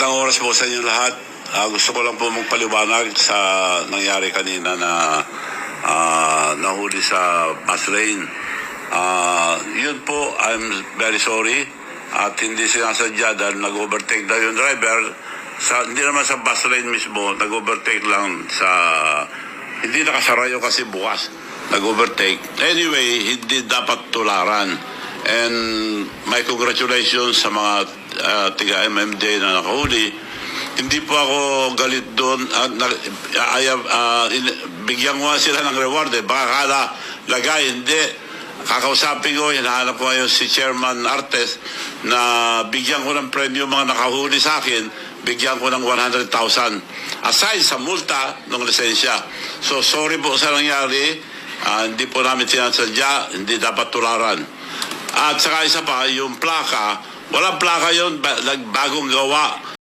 Magandang oras po sa inyo lahat. Gusto ko lang po magpaliwanag sa nangyari kanina na nahuli sa bus lane. Yun po, I'm very sorry. At hindi sinasadya dahil nag-overtake daw yung driver. Hindi naman sa bus lane mismo, nag-overtake lang sa... Hindi nakasara yung kasi bukas. Nag-overtake. Anyway, hindi dapat tularan. And my congratulations sa mga tiga-MMD na nakahuli. Hindi po ako galit doon. Bigyan ko sila ng reward. Baka kala lagay, hindi. Kakausapin ko, hinahanap ko ngayon si Chairman Artes na bigyan ko ng premyo mga nakahuli sa akin, bigyan ko ng 100,000 aside sa multa ng lisensya. So sorry po sa nangyari. Hindi po namin sinasadya, hindi dapat tularan. At saka isa pa, yung plaka, walang plaka yun, bagong gawa.